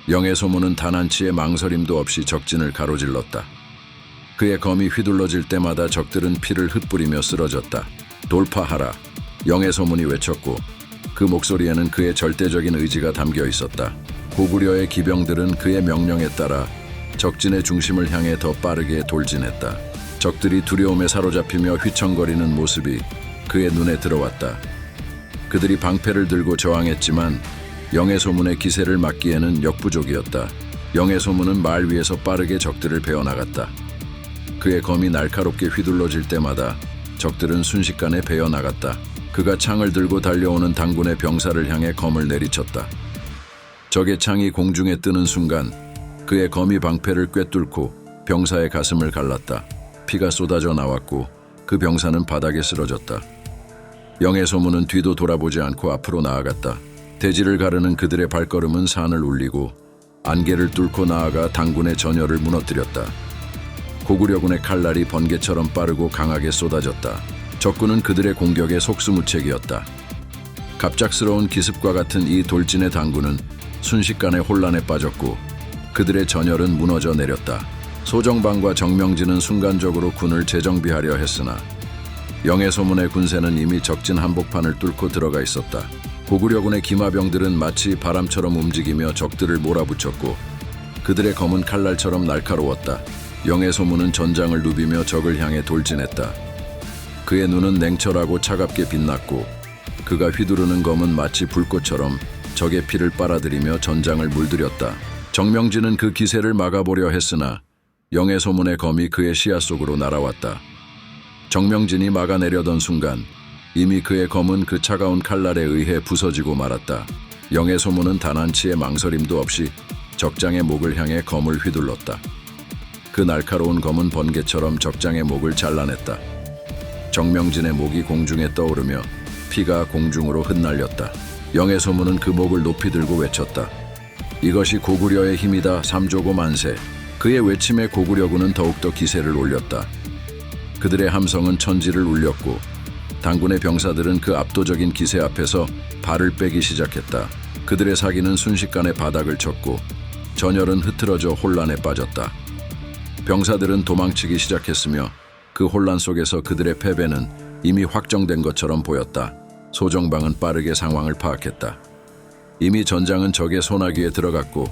영의 소문은 단한치의 망설임도 없이 적진을 가로질렀다. 그의 검이 휘둘러질 때마다 적들은 피를 흩뿌리며 쓰러졌다. 돌파하라. 영의 소문이 외쳤고 그 목소리에는 그의 절대적인 의지가 담겨 있었다. 고구려의 기병들은 그의 명령에 따라 적진의 중심을 향해 더 빠르게 돌진했다. 적들이 두려움에 사로잡히며 휘청거리는 모습이 그의 눈에 들어왔다. 그들이 방패를 들고 저항했지만 영의 소문의 기세를 막기에는 역부족이었다. 영의 소문은 말 위에서 빠르게 적들을 베어나갔다. 그의 검이 날카롭게 휘둘러질 때마다 적들은 순식간에 베어나갔다. 그가 창을 들고 달려오는 당군의 병사를 향해 검을 내리쳤다. 적의 창이 공중에 뜨는 순간 그의 검이 방패를 꿰뚫고 병사의 가슴을 갈랐다. 피가 쏟아져 나왔고 그 병사는 바닥에 쓰러졌다. 영의 소문은 뒤도 돌아보지 않고 앞으로 나아갔다. 대지를 가르는 그들의 발걸음은 산을 울리고 안개를 뚫고 나아가 당군의 전열을 무너뜨렸다. 고구려군의 칼날이 번개처럼 빠르고 강하게 쏟아졌다. 적군은 그들의 공격에 속수무책이었다. 갑작스러운 기습과 같은 이 돌진의 당군은 순식간에 혼란에 빠졌고 그들의 전열은 무너져 내렸다. 소정방과 정명진은 순간적으로 군을 재정비하려 했으나 영의 소문의 군세는 이미 적진 한복판을 뚫고 들어가 있었다. 고구려군의 기마병들은 마치 바람처럼 움직이며 적들을 몰아붙였고 그들의 검은 칼날처럼 날카로웠다. 영의 소문은 전장을 누비며 적을 향해 돌진했다. 그의 눈은 냉철하고 차갑게 빛났고 그가 휘두르는 검은 마치 불꽃처럼 적의 피를 빨아들이며 전장을 물들였다. 정명진은 그 기세를 막아보려 했으나 영의 소문의 검이 그의 시야 속으로 날아왔다. 정명진이 막아내려던 순간 이미 그의 검은 그 차가운 칼날에 의해 부서지고 말았다. 영의 소문은 단한치의 망설임도 없이 적장의 목을 향해 검을 휘둘렀다. 그 날카로운 검은 번개처럼 적장의 목을 잘라냈다. 정명진의 목이 공중에 떠오르며 피가 공중으로 흩날렸다. 영의 소문은 그 목을 높이 들고 외쳤다. 이것이 고구려의 힘이다. 삼조고 만세. 그의 외침에 고구려군은 더욱더 기세를 올렸다. 그들의 함성은 천지를 울렸고 당군의 병사들은 그 압도적인 기세 앞에서 발을 빼기 시작했다. 그들의 사기는 순식간에 바닥을 쳤고 전열은 흐트러져 혼란에 빠졌다. 병사들은 도망치기 시작했으며 그 혼란 속에서 그들의 패배는 이미 확정된 것처럼 보였다. 소정방은 빠르게 상황을 파악했다. 이미 전장은 적의 소나기에 들어갔고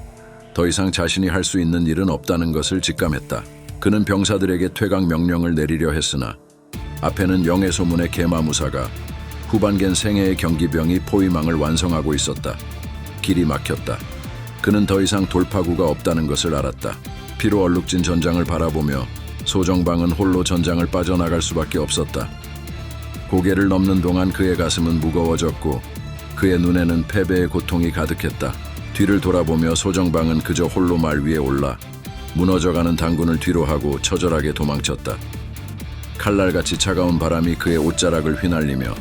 더 이상 자신이 할 수 있는 일은 없다는 것을 직감했다. 그는 병사들에게 퇴각 명령을 내리려 했으나 앞에는 영의 소문의 계마무사가 후반겐 생애의 경기병이 포위망을 완성하고 있었다. 길이 막혔다. 그는 더 이상 돌파구가 없다는 것을 알았다. 피로 얼룩진 전장을 바라보며 소정방은 홀로 전장을 빠져나갈 수밖에 없었다. 고개를 넘는 동안 그의 가슴은 무거워졌고 그의 눈에는 패배의 고통이 가득했다. 뒤를 돌아보며 소정방은 그저 홀로 말 위에 올라 무너져가는 당군을 뒤로하고 처절하게 도망쳤다. 칼날같이 차가운 바람이 그의 옷자락을 휘날리며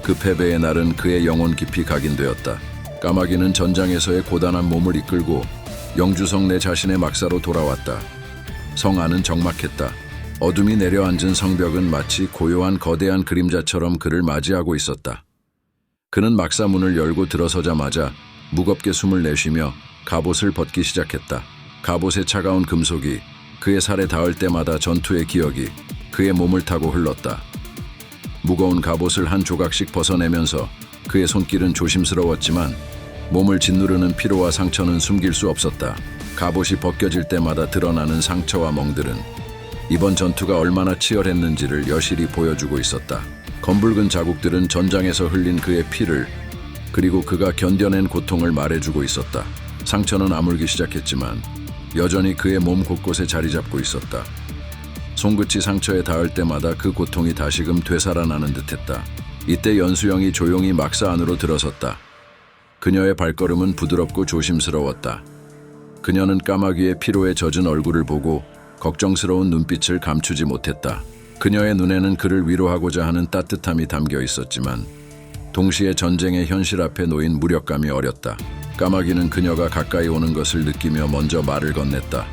그 패배의 날은 그의 영혼 깊이 각인되었다. 까마귀는 전장에서의 고단한 몸을 이끌고 영주성 내 자신의 막사로 돌아왔다. 성 안은 적막했다. 어둠이 내려앉은 성벽은 마치 고요한 거대한 그림자처럼 그를 맞이하고 있었다. 그는 막사 문을 열고 들어서자마자 무겁게 숨을 내쉬며 갑옷을 벗기 시작했다. 갑옷의 차가운 금속이 그의 살에 닿을 때마다 전투의 기억이 그의 몸을 타고 흘렀다. 무거운 갑옷을 한 조각씩 벗어내면서 그의 손길은 조심스러웠지만 몸을 짓누르는 피로와 상처는 숨길 수 없었다. 갑옷이 벗겨질 때마다 드러나는 상처와 멍들은 이번 전투가 얼마나 치열했는지를 여실히 보여주고 있었다. 검붉은 자국들은 전장에서 흘린 그의 피를 그리고 그가 견뎌낸 고통을 말해주고 있었다. 상처는 아물기 시작했지만 여전히 그의 몸 곳곳에 자리 잡고 있었다. 손끝이 상처에 닿을 때마다 그 고통이 다시금 되살아나는 듯했다. 이때 연수영이 조용히 막사 안으로 들어섰다. 그녀의 발걸음은 부드럽고 조심스러웠다. 그녀는 까마귀의 피로에 젖은 얼굴을 보고 걱정스러운 눈빛을 감추지 못했다. 그녀의 눈에는 그를 위로하고자 하는 따뜻함이 담겨 있었지만 동시에 전쟁의 현실 앞에 놓인 무력감이 어렸다. 까마귀는 그녀가 가까이 오는 것을 느끼며 먼저 말을 건넸다.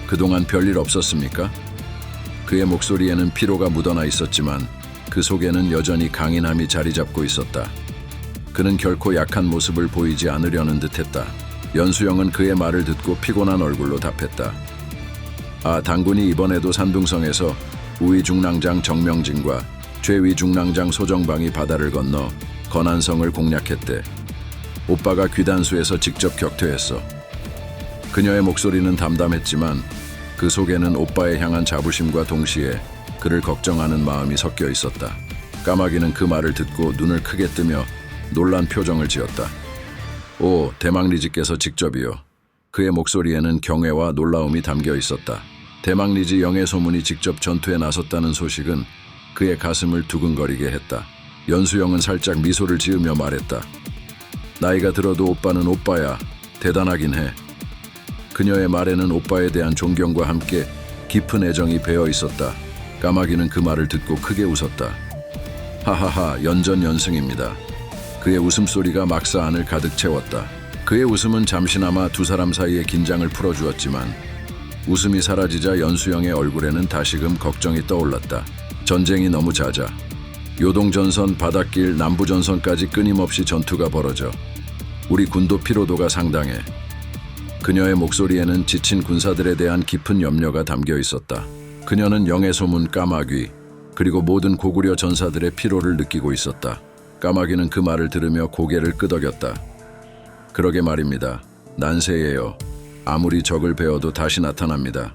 그동안 별일 없었습니까? 그의 목소리에는 피로가 묻어나 있었지만 그 속에는 여전히 강인함이 자리 잡고 있었다. 그는 결코 약한 모습을 보이지 않으려는 듯했다. 연수영은 그의 말을 듣고 피곤한 얼굴로 답했다. 아, 당군이 이번에도 산둥성에서 우위중랑장 정명진과 최위중랑장 소정방이 바다를 건너 건안성을 공략했대. 오빠가 귀단수에서 직접 격퇴했어. 그녀의 목소리는 담담했지만 그 속에는 오빠에 향한 자부심과 동시에 그를 걱정하는 마음이 섞여 있었다. 까마귀는 그 말을 듣고 눈을 크게 뜨며 놀란 표정을 지었다. 오, 대망리지께서 직접이요. 그의 목소리에는 경외와 놀라움이 담겨 있었다. 대망리지 영해소문이 직접 전투에 나섰다는 소식은 그의 가슴을 두근거리게 했다. 연수영은 살짝 미소를 지으며 말했다. 나이가 들어도 오빠는 오빠야. 대단하긴 해. 그녀의 말에는 오빠에 대한 존경과 함께 깊은 애정이 배어 있었다. 까마귀는 그 말을 듣고 크게 웃었다. 하하하, 연전연승입니다. 그의 웃음소리가 막사 안을 가득 채웠다. 그의 웃음은 잠시나마 두 사람 사이의 긴장을 풀어주었지만 웃음이 사라지자 연수영의 얼굴에는 다시금 걱정이 떠올랐다. 전쟁이 너무 잦아. 요동전선, 바닷길, 남부전선까지 끊임없이 전투가 벌어져. 우리 군도 피로도가 상당해. 그녀의 목소리에는 지친 군사들에 대한 깊은 염려가 담겨 있었다. 그녀는 영해소문, 까마귀, 그리고 모든 고구려 전사들의 피로를 느끼고 있었다. 까마귀는 그 말을 들으며 고개를 끄덕였다. 그러게 말입니다. 난세예요. 아무리 적을 베어도 다시 나타납니다.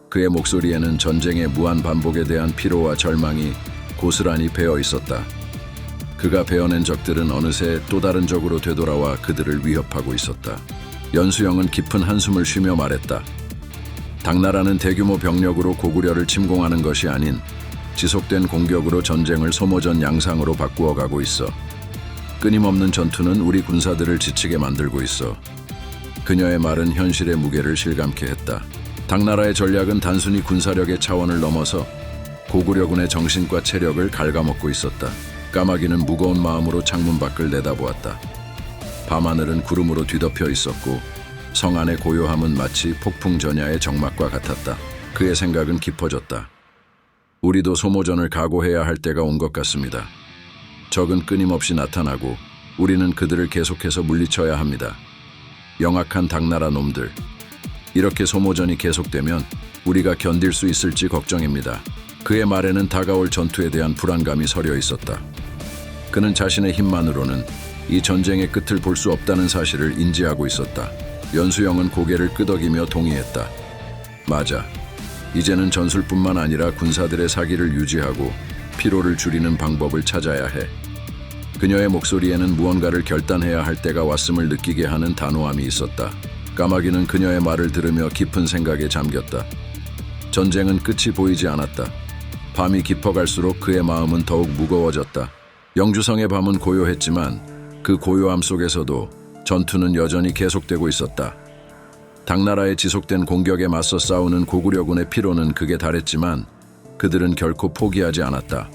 그의 목소리에는 전쟁의 무한 반복에 대한 피로와 절망이 고스란히 배어 있었다. 그가 베어낸 적들은 어느새 또 다른 적으로 되돌아와 그들을 위협하고 있었다. 연수영은 깊은 한숨을 쉬며 말했다. 당나라는 대규모 병력으로 고구려를 침공하는 것이 아닌 지속된 공격으로 전쟁을 소모전 양상으로 바꾸어 가고 있어. 끊임없는 전투는 우리 군사들을 지치게 만들고 있어. 그녀의 말은 현실의 무게를 실감케 했다. 당나라의 전략은 단순히 군사력의 차원을 넘어서 고구려군의 정신과 체력을 갉아먹고 있었다. 까마귀는 무거운 마음으로 창문 밖을 내다보았다. 밤하늘은 구름으로 뒤덮여 있었고 성 안의 고요함은 마치 폭풍 전야의 정막과 같았다. 그의 생각은 깊어졌다. 우리도 소모전을 각오해야 할 때가 온 것 같습니다. 적은 끊임없이 나타나고 우리는 그들을 계속해서 물리쳐야 합니다. 영악한 당나라 놈들. 이렇게 소모전이 계속되면 우리가 견딜 수 있을지 걱정입니다. 그의 말에는 다가올 전투에 대한 불안감이 서려 있었다. 그는 자신의 힘만으로는 이 전쟁의 끝을 볼 수 없다는 사실을 인지하고 있었다. 연수영은 고개를 끄덕이며 동의했다. 맞아. 이제는 전술뿐만 아니라 군사들의 사기를 유지하고 피로를 줄이는 방법을 찾아야 해. 그녀의 목소리에는 무언가를 결단해야 할 때가 왔음을 느끼게 하는 단호함이 있었다. 까마귀는 그녀의 말을 들으며 깊은 생각에 잠겼다. 전쟁은 끝이 보이지 않았다. 밤이 깊어갈수록 그의 마음은 더욱 무거워졌다. 영주성의 밤은 고요했지만 그 고요함 속에서도 전투는 여전히 계속되고 있었다. 당나라의 지속된 공격에 맞서 싸우는 고구려군의 피로는 극에 달했지만 그들은 결코 포기하지 않았다.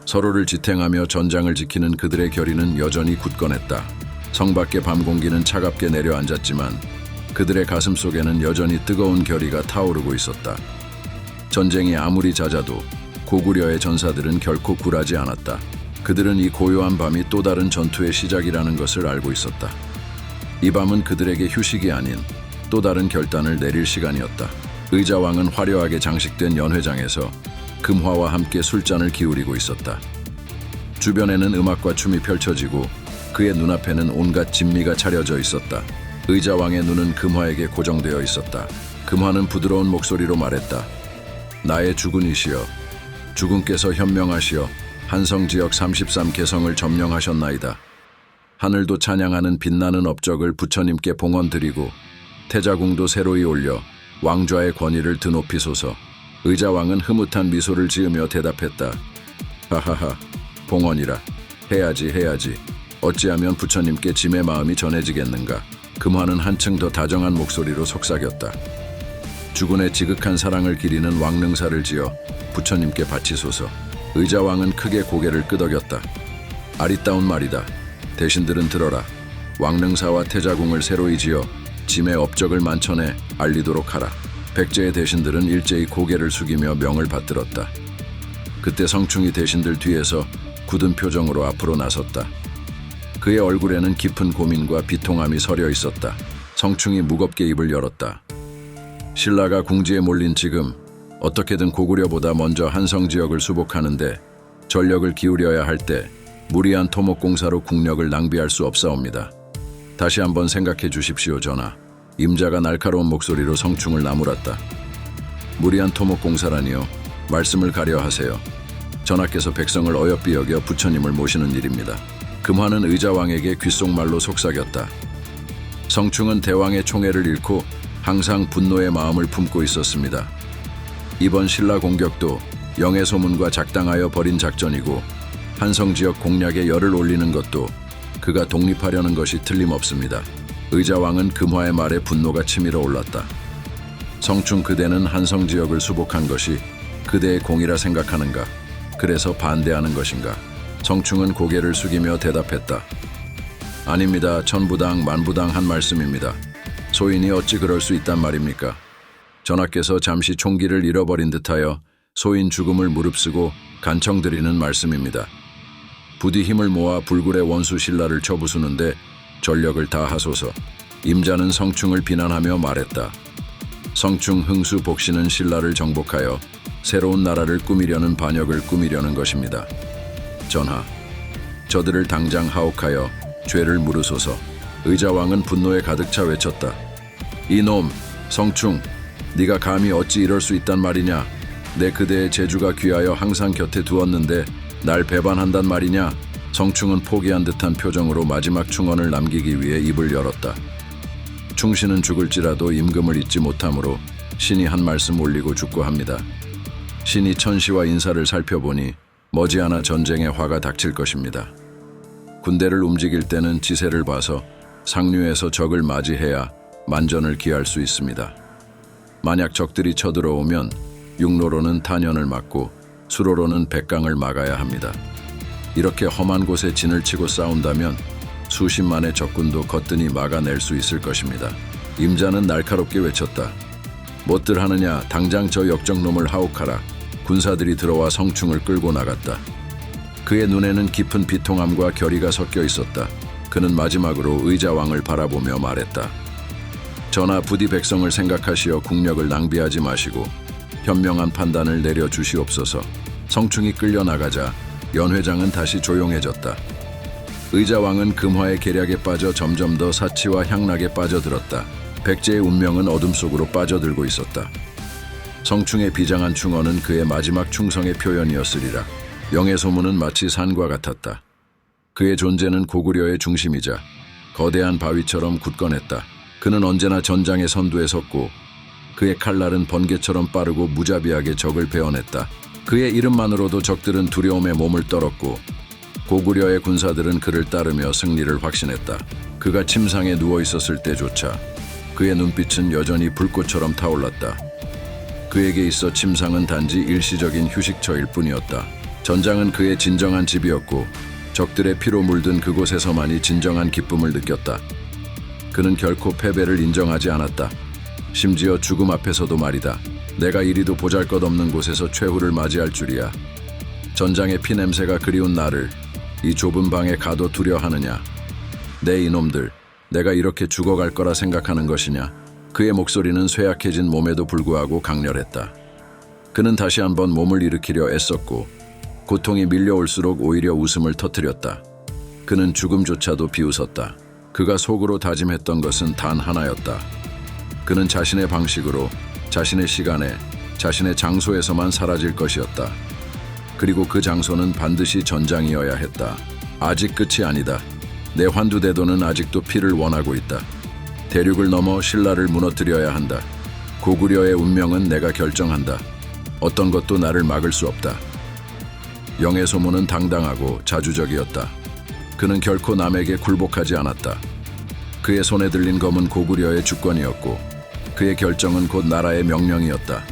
서로를 지탱하며 전장을 지키는 그들의 결의는 여전히 굳건했다. 성 밖의 밤 공기는 차갑게 내려앉았지만 그들의 가슴 속에는 여전히 뜨거운 결의가 타오르고 있었다. 전쟁이 아무리 잦아도 고구려의 전사들은 결코 굴하지 않았다. 그들은 이 고요한 밤이 또 다른 전투의 시작이라는 것을 알고 있었다. 이 밤은 그들에게 휴식이 아닌 또 다른 결단을 내릴 시간이었다. 의자왕은 화려하게 장식된 연회장에서 금화와 함께 술잔을 기울이고 있었다. 주변에는 음악과 춤이 펼쳐지고 그의 눈앞에는 온갖 진미가 차려져 있었다. 의자왕의 눈은 금화에게 고정되어 있었다. 금화는 부드러운 목소리로 말했다. 나의 주군이시여, 주군께서 현명하시어 한성지역 33개성을 점령하셨나이다. 하늘도 찬양하는 빛나는 업적을 부처님께 봉헌드리고 태자궁도 새로이 올려 왕좌의 권위를 드높이소서. 의자왕은 흐뭇한 미소를 지으며 대답했다. 하하하, 봉헌이라. 해야지. 어찌하면 부처님께 짐의 마음이 전해지겠는가. 금화는 한층 더 다정한 목소리로 속삭였다. 주군의 지극한 사랑을 기리는 왕능사를 지어 부처님께 바치소서. 의자왕은 크게 고개를 끄덕였다. 아리따운 말이다. 대신들은 들어라. 왕능사와 태자궁을 새로이 지어 짐의 업적을 만천에 알리도록 하라. 백제의 대신들은 일제히 고개를 숙이며 명을 받들었다. 그때 성충이 대신들 뒤에서 굳은 표정으로 앞으로 나섰다. 그의 얼굴에는 깊은 고민과 비통함이 서려 있었다. 성충이 무겁게 입을 열었다. 신라가 궁지에 몰린 지금 어떻게든 고구려보다 먼저 한성 지역을 수복하는데 전력을 기울여야 할 때 무리한 토목공사로 국력을 낭비할 수 없사옵니다. 다시 한번 생각해 주십시오, 전하. 임자가 날카로운 목소리로 성충을 나무랐다. 무리한 토목공사라니요. 말씀을 가려 하세요. 전하께서 백성을 어여삐 여겨 부처님을 모시는 일입니다. 금화는 의자왕에게 귓속말로 속삭였다. 성충은 대왕의 총애를 잃고 항상 분노의 마음을 품고 있었습니다. 이번 신라 공격도 영의 소문과 작당하여 벌인 작전이고 한성 지역 공략에 열을 올리는 것도 그가 독립하려는 것이 틀림없습니다. 의자왕은 금화의 말에 분노가 치밀어 올랐다. 성충, 그대는 한성 지역을 수복한 것이 그대의 공이라 생각하는가? 그래서 반대하는 것인가? 성충은 고개를 숙이며 대답했다. 아닙니다. 천부당 만부당 한 말씀입니다. 소인이 어찌 그럴 수 있단 말입니까? 전하께서 잠시 총기를 잃어버린 듯하여 소인 죽음을 무릅쓰고 간청드리는 말씀입니다. 부디 힘을 모아 불굴의 원수 신라를 쳐부수는데 전력을 다하소서. 임자는 성충을 비난하며 말했다. 성충 흥수복시는 신라를 정복하여 새로운 나라를 꾸미려는 반역을 꾸미려는 것입니다. 전하, 저들을 당장 하옥하여 죄를 물으소서. 의자왕은 분노에 가득 차 외쳤다. 이놈, 성충, 네가 감히 어찌 이럴 수 있단 말이냐? 내 그대의 재주가 귀하여 항상 곁에 두었는데 날 배반한단 말이냐? 성충은 포기한 듯한 표정으로 마지막 충언을 남기기 위해 입을 열었다. 충신은 죽을지라도 임금을 잊지 못하므로 신이 한 말씀 올리고 죽고 합니다. 신이 천시와 인사를 살펴보니 머지않아 전쟁의 화가 닥칠 것입니다. 군대를 움직일 때는 지세를 봐서 상류에서 적을 맞이해야 만전을 기할 수 있습니다. 만약 적들이 쳐들어오면 육로로는 탄연을 막고 수로로는 백강을 막아야 합니다. 이렇게 험한 곳에 진을 치고 싸운다면 수십만의 적군도 거뜬히 막아낼 수 있을 것입니다. 임자는 날카롭게 외쳤다. 뭣들 하느냐? 당장 저 역적놈을 하옥하라. 군사들이 들어와 성충을 끌고 나갔다. 그의 눈에는 깊은 비통함과 결의가 섞여 있었다. 그는 마지막으로 의자왕을 바라보며 말했다. 전하, 부디 백성을 생각하시어 국력을 낭비하지 마시고 현명한 판단을 내려주시옵소서. 성충이 끌려나가자 연회장은 다시 조용해졌다. 의자왕은 금화의 계략에 빠져 점점 더 사치와 향락에 빠져들었다. 백제의 운명은 어둠 속으로 빠져들고 있었다. 성충의 비장한 충언은 그의 마지막 충성의 표현이었으리라. 영의 소문은 마치 산과 같았다. 그의 존재는 고구려의 중심이자 거대한 바위처럼 굳건했다. 그는 언제나 전장의 선두에 섰고 그의 칼날은 번개처럼 빠르고 무자비하게 적을 베어냈다. 그의 이름만으로도 적들은 두려움에 몸을 떨었고 고구려의 군사들은 그를 따르며 승리를 확신했다. 그가 침상에 누워 있었을 때조차 그의 눈빛은 여전히 불꽃처럼 타올랐다. 그에게 있어 침상은 단지 일시적인 휴식처일 뿐이었다. 전장은 그의 진정한 집이었고 적들의 피로 물든 그곳에서만이 진정한 기쁨을 느꼈다. 그는 결코 패배를 인정하지 않았다. 심지어 죽음 앞에서도 말이다. 내가 이리도 보잘것없는 곳에서 최후를 맞이할 줄이야. 전장의 피냄새가 그리운 나를 이 좁은 방에 가둬두려 하느냐. 내 이놈들, 내가 이렇게 죽어갈 거라 생각하는 것이냐. 그의 목소리는 쇠약해진 몸에도 불구하고 강렬했다. 그는 다시 한번 몸을 일으키려 애썼고 고통이 밀려올수록 오히려 웃음을 터뜨렸다. 그는 죽음조차도 비웃었다. 그가 속으로 다짐했던 것은 단 하나였다. 그는 자신의 방식으로, 자신의 시간에, 자신의 장소에서만 사라질 것이었다. 그리고 그 장소는 반드시 전장이어야 했다. 아직 끝이 아니다. 내 환두대도는 아직도 피를 원하고 있다. 대륙을 넘어 신라를 무너뜨려야 한다. 고구려의 운명은 내가 결정한다. 어떤 것도 나를 막을 수 없다. 영의 소문은 당당하고 자주적이었다. 그는 결코 남에게 굴복하지 않았다. 그의 손에 들린 검은 고구려의 주권이었고 그의 결정은 곧 나라의 명령이었다.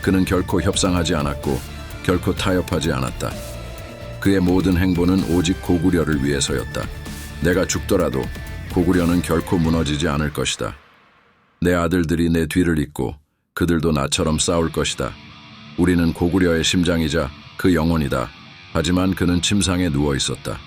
그는 결코 협상하지 않았고 결코 타협하지 않았다. 그의 모든 행보는 오직 고구려를 위해서였다. 내가 죽더라도 고구려는 결코 무너지지 않을 것이다. 내 아들들이 내 뒤를 잇고 그들도 나처럼 싸울 것이다. 우리는 고구려의 심장이자 그 영혼이다. 하지만 그는 침상에 누워 있었다.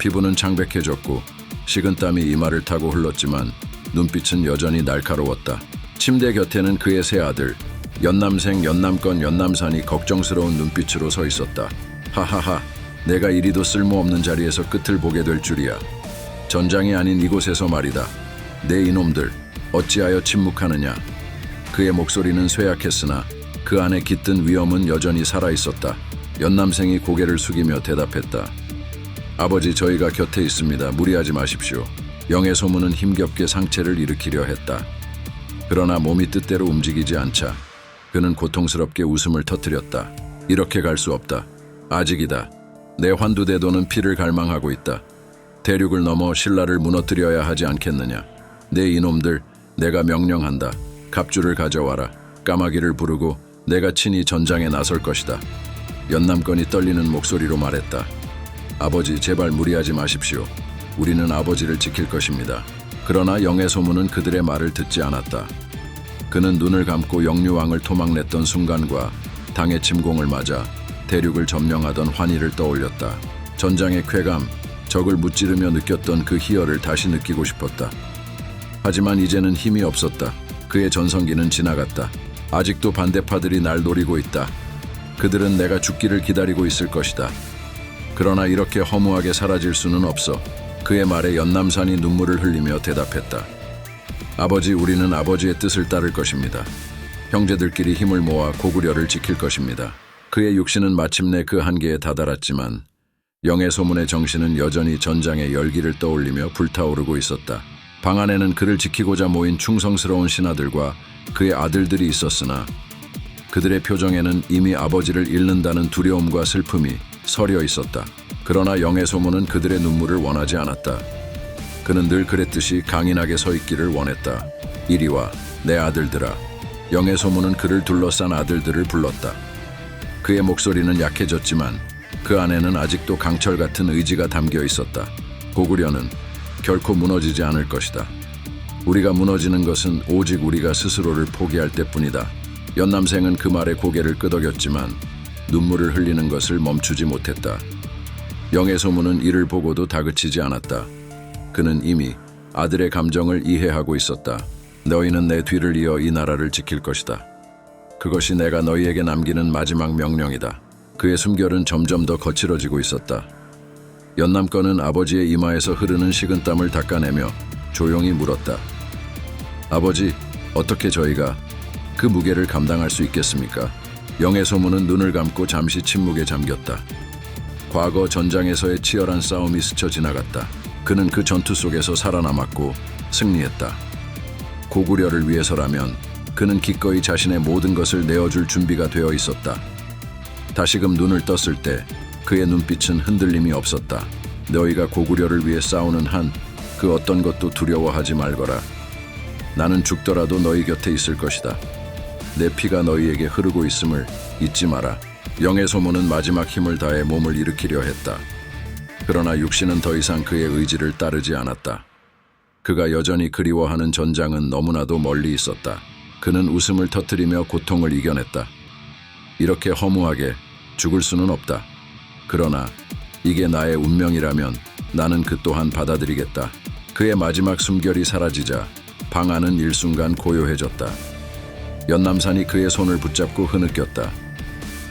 피부는 창백해졌고 식은땀이 이마를 타고 흘렀지만 눈빛은 여전히 날카로웠다. 침대 곁에는 그의 세 아들, 연남생, 연남건, 연남산이 걱정스러운 눈빛으로 서 있었다. 하하하, 내가 이리도 쓸모없는 자리에서 끝을 보게 될 줄이야. 전장이 아닌 이곳에서 말이다. 내 이놈들, 어찌하여 침묵하느냐. 그의 목소리는 쇠약했으나 그 안에 깃든 위험은 여전히 살아있었다. 연남생이 고개를 숙이며 대답했다. 아버지, 저희가 곁에 있습니다. 무리하지 마십시오. 영의 소문은 힘겹게 상체를 일으키려 했다. 그러나 몸이 뜻대로 움직이지 않자 그는 고통스럽게 웃음을 터뜨렸다. 이렇게 갈 수 없다. 아직이다. 내 환두대도는 피를 갈망하고 있다. 대륙을 넘어 신라를 무너뜨려야 하지 않겠느냐. 내 이놈들, 내가 명령한다. 갑주를 가져와라. 까마귀를 부르고 내가 친히 전장에 나설 것이다. 연남건이 떨리는 목소리로 말했다. 아버지, 제발 무리하지 마십시오. 우리는 아버지를 지킬 것입니다. 그러나 영의 소문은 그들의 말을 듣지 않았다. 그는 눈을 감고 영유왕을 토막냈던 순간과 당의 침공을 맞아 대륙을 점령하던 환희를 떠올렸다. 전장의 쾌감, 적을 무찌르며 느꼈던 그 희열을 다시 느끼고 싶었다. 하지만 이제는 힘이 없었다. 그의 전성기는 지나갔다. 아직도 반대파들이 날 노리고 있다. 그들은 내가 죽기를 기다리고 있을 것이다. 그러나 이렇게 허무하게 사라질 수는 없어. 그의 말에 연남산이 눈물을 흘리며 대답했다. 아버지, 우리는 아버지의 뜻을 따를 것입니다. 형제들끼리 힘을 모아 고구려를 지킬 것입니다. 그의 육신은 마침내 그 한계에 다다랐지만 영의 소문의 정신은 여전히 전장의 열기를 떠올리며 불타오르고 있었다. 방 안에는 그를 지키고자 모인 충성스러운 신하들과 그의 아들들이 있었으나 그들의 표정에는 이미 아버지를 잃는다는 두려움과 슬픔이 서려 있었다. 그러나 영의 소문은 그들의 눈물을 원하지 않았다. 그는 늘 그랬듯이 강인하게 서 있기를 원했다. 이리 와, 내 아들들아. 영의 소문은 그를 둘러싼 아들들을 불렀다. 그의 목소리는 약해졌지만 그 안에는 아직도 강철 같은 의지가 담겨 있었다. 고구려는 결코 무너지지 않을 것이다. 우리가 무너지는 것은 오직 우리가 스스로를 포기할 때뿐이다. 연남생은 그 말에 고개를 끄덕였지만 눈물을 흘리는 것을 멈추지 못했다. 영의 소문은 이를 보고도 다그치지 않았다. 그는 이미 아들의 감정을 이해하고 있었다. 너희는 내 뒤를 이어 이 나라를 지킬 것이다. 그것이 내가 너희에게 남기는 마지막 명령이다. 그의 숨결은 점점 더 거칠어지고 있었다. 연남건은 아버지의 이마에서 흐르는 식은땀을 닦아내며 조용히 물었다. 아버지, 어떻게 저희가 그 무게를 감당할 수 있겠습니까? 영의 소문은 눈을 감고 잠시 침묵에 잠겼다. 과거 전장에서의 치열한 싸움이 스쳐 지나갔다. 그는 그 전투 속에서 살아남았고 승리했다. 고구려를 위해서라면 그는 기꺼이 자신의 모든 것을 내어줄 준비가 되어 있었다. 다시금 눈을 떴을 때 그의 눈빛은 흔들림이 없었다. 너희가 고구려를 위해 싸우는 한 그 어떤 것도 두려워하지 말거라. 나는 죽더라도 너희 곁에 있을 것이다. 내 피가 너희에게 흐르고 있음을 잊지 마라. 영의 소문은 마지막 힘을 다해 몸을 일으키려 했다. 그러나 육신은 더 이상 그의 의지를 따르지 않았다. 그가 여전히 그리워하는 전장은 너무나도 멀리 있었다. 그는 웃음을 터뜨리며 고통을 이겨냈다. 이렇게 허무하게 죽을 수는 없다. 그러나 이게 나의 운명이라면 나는 그 또한 받아들이겠다. 그의 마지막 숨결이 사라지자 방 안은 일순간 고요해졌다. 연남산이 그의 손을 붙잡고 흐느꼈다.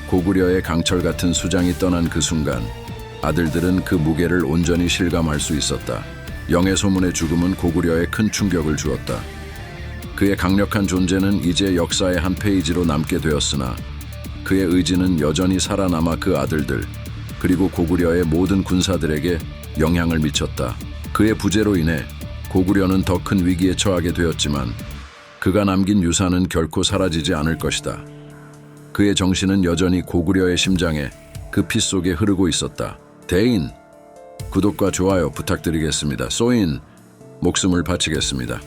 고구려의 강철 같은 수장이 떠난 그 순간 아들들은 그 무게를 온전히 실감할 수 있었다. 영의 소문의 죽음은 고구려에 큰 충격을 주었다. 그의 강력한 존재는 이제 역사의 한 페이지로 남게 되었으나 그의 의지는 여전히 살아남아 그 아들들 그리고 고구려의 모든 군사들에게 영향을 미쳤다. 그의 부재로 인해 고구려는 더 큰 위기에 처하게 되었지만 그가 남긴 유산은 결코 사라지지 않을 것이다. 그의 정신은 여전히 고구려의 심장에 그 피 속에 흐르고 있었다. 대인, 구독과 좋아요 부탁드리겠습니다. 소인, 목숨을 바치겠습니다.